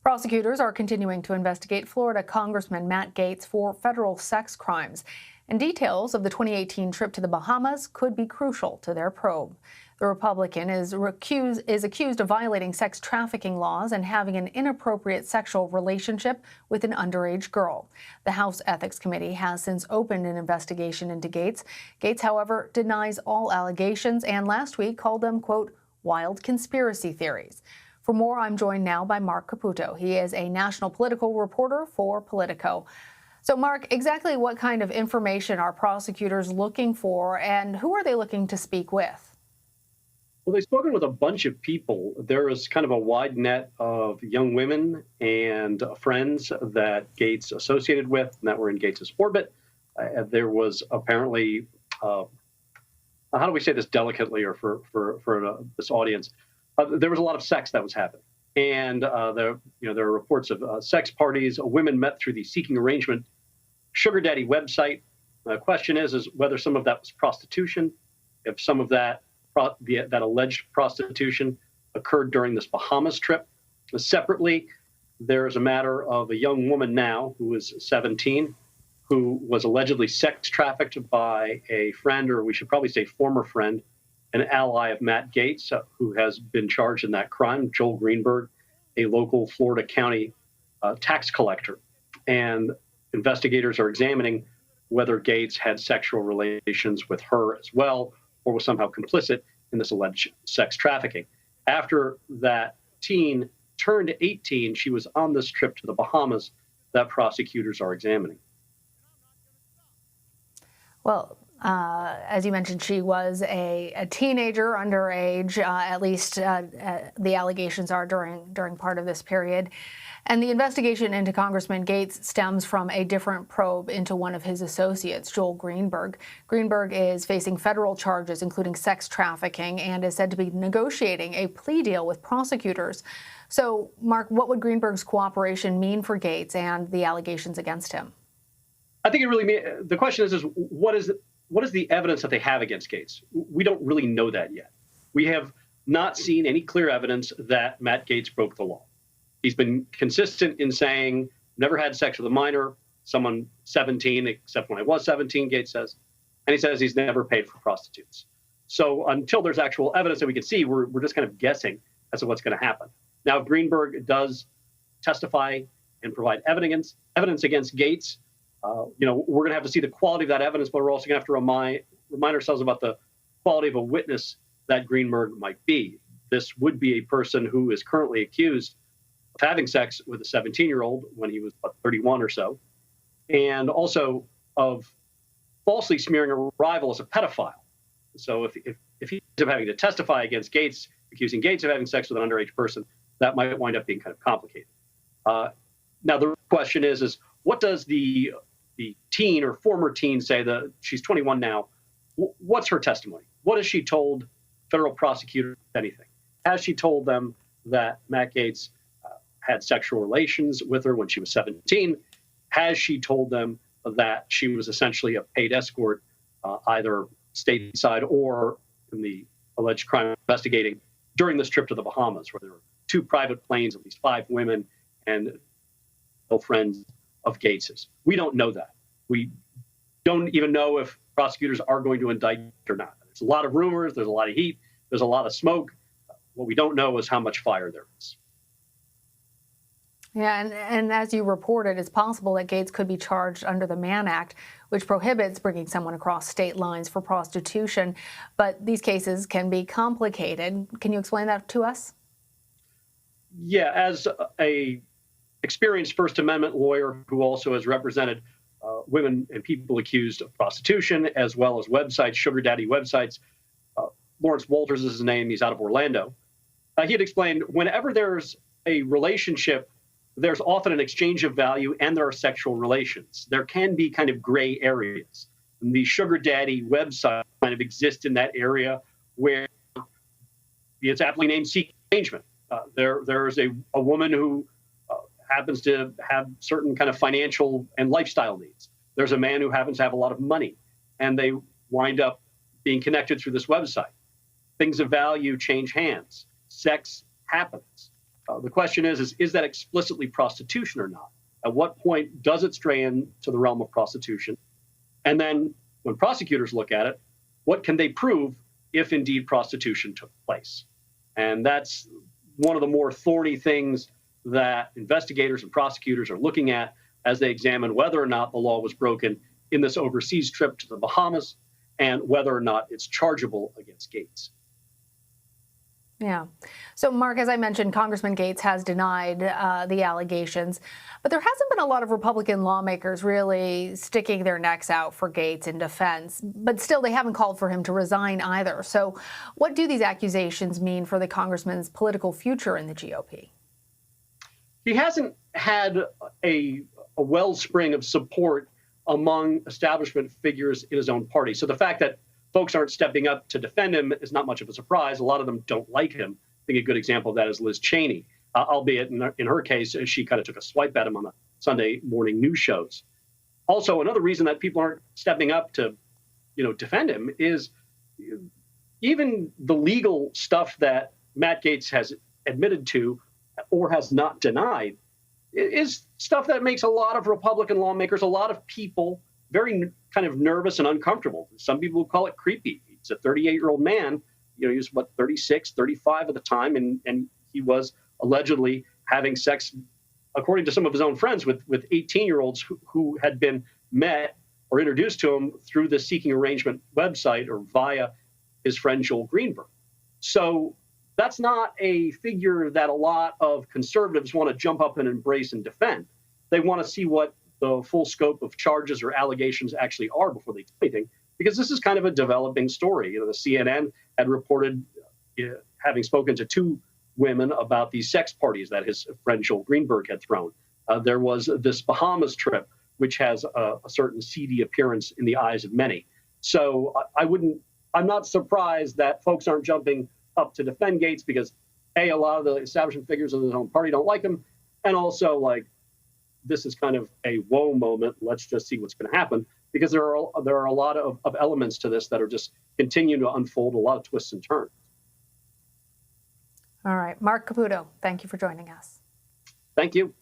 Prosecutors are continuing to investigate Florida Congressman Matt Gaetz for federal sex crimes, and details of the 2018 trip to the Bahamas could be crucial to their probe. The Republican is accused of violating sex trafficking laws and having an inappropriate sexual relationship with an underage girl. The House Ethics Committee has since opened an investigation into Gaetz. Gaetz, however, denies all allegations and last week called them, quote, wild conspiracy theories. For more, I'm joined now by Marc Caputo. He is a national political reporter for Politico. So, Marc, exactly what kind of information are prosecutors looking for, and who are they looking to speak with? Well, they've spoken with a bunch of people. There is kind of a wide net of young women and friends that Gaetz associated with and that were in Gaetz's orbit. There was apparently, how do we say this delicately or for this audience? There was a lot of sex that was happening. And there are reports of sex parties. Women met through the Seeking Arrangement sugar daddy website. The question is whether some of that was prostitution, if some of that alleged prostitution occurred during this Bahamas trip. Separately, there is a matter of a young woman now who is 17 who was allegedly sex trafficked by a friend, or we should probably say former friend, an ally of Matt Gaetz, who has been charged in that crime, Joel Greenberg, a local Florida county tax collector. And investigators are examining whether Gaetz had sexual relations with her as well, or was somehow complicit in this alleged sex trafficking. After that teen turned 18, she was on this trip to the Bahamas that prosecutors are examining. Well, as you mentioned, she was a teenager, underage, at least the allegations are during part of this period. And the investigation into Congressman Gaetz stems from a different probe into one of his associates, Joel Greenberg. Greenberg is facing federal charges, including sex trafficking, and is said to be negotiating a plea deal with prosecutors. So, Marc, what would Greenberg's cooperation mean for Gaetz and the allegations against him? I think it really means, the question is what is the evidence that they have against Gaetz? We don't really know that yet. We have not seen any clear evidence that Matt Gaetz broke the law. He's been consistent in saying, never had sex with a minor, someone 17, except when I was 17, Gaetz says. And he says he's never paid for prostitutes. So until there's actual evidence that we can see, we're just kind of guessing as to what's going to happen. Now, if Greenberg does testify and provide evidence against Gaetz, we're going to have to see the quality of that evidence, but we're also going to have to remind ourselves about the quality of a witness that Greenberg might be. This would be a person who is currently accused of having sex with a 17-year-old when he was 31 or so, and also of falsely smearing a rival as a pedophile. So if he's having to testify against Gaetz, accusing Gaetz of having sex with an underage person, that might wind up being kind of complicated. Now, the question is what does the teen or former teen say? That she's 21 now. What's her testimony? What has she told federal prosecutors? Anything? Has she told them that Matt Gaetz had sexual relations with her when she was 17? Has she told them that she was essentially a paid escort, either stateside or in the alleged crime investigating during this trip to the Bahamas, where there were 2 private planes, at least 5 women, and friends of Gaetz's? We don't know that. We don't even know if prosecutors are going to indict or not. There's a lot of rumors. There's a lot of heat. There's a lot of smoke. What we don't know is how much fire there is. Yeah, and as you reported, it's possible that Gaetz could be charged under the Mann Act, which prohibits bringing someone across state lines for prostitution. But these cases can be complicated. Can you explain that to us? Yeah, as a experienced First Amendment lawyer who also has represented women and people accused of prostitution, as well as websites, sugar daddy websites. Lawrence Walters is his name. He's out of Orlando. He had explained whenever there's a relationship, there's often an exchange of value and there are sexual relations. There can be kind of gray areas. And the sugar daddy website kind of exist in that area where it's aptly named seeking arrangement. There's a woman who happens to have certain kind of financial and lifestyle needs. There's a man who happens to have a lot of money, and they wind up being connected through this website. Things of value change hands. Sex happens. The question is that explicitly prostitution or not? At what point does it stray into the realm of prostitution? And then when prosecutors look at it, what can they prove if indeed prostitution took place? And that's one of the more thorny things that investigators and prosecutors are looking at as they examine whether or not the law was broken in this overseas trip to the Bahamas and whether or not it's chargeable against Gaetz. Yeah. So, Marc, as I mentioned, Congressman Gaetz has denied the allegations, but there hasn't been a lot of Republican lawmakers really sticking their necks out for Gaetz in defense. But still, they haven't called for him to resign either. So what do these accusations mean for the congressman's political future in the GOP? He hasn't had a wellspring of support among establishment figures in his own party. So the fact that folks aren't stepping up to defend him is not much of a surprise. A lot of them don't like him. I think a good example of that is Liz Cheney, albeit in her case, she kind of took a swipe at him on the Sunday morning news shows. Also, another reason that people aren't stepping up to, defend him is even the legal stuff that Matt Gaetz has admitted to or has not denied is stuff that makes a lot of Republican lawmakers, a lot of people very kind of nervous and uncomfortable. Some people would call it creepy. He's a 38-year-old man. He was, 36, 35 at the time, and he was allegedly having sex, according to some of his own friends, with 18-year-olds who had been met or introduced to him through the Seeking Arrangement website or via his friend Joel Greenberg. So that's not a figure that a lot of conservatives want to jump up and embrace and defend. They want to see what the full scope of charges or allegations actually are before they do anything, because this is kind of a developing story. The CNN had reported having spoken to two women about these sex parties that his friend Joel Greenberg had thrown. There was this Bahamas trip, which has a certain seedy appearance in the eyes of many. So I'm not surprised that folks aren't jumping up to defend Gaetz because, A, a lot of the establishment figures in his own party don't like him, and also, this is kind of a whoa moment. Let's just see what's going to happen, because there are a lot of elements to this that are just continuing to unfold, a lot of twists and turns. All right. Marc Caputo, thank you for joining us. Thank you.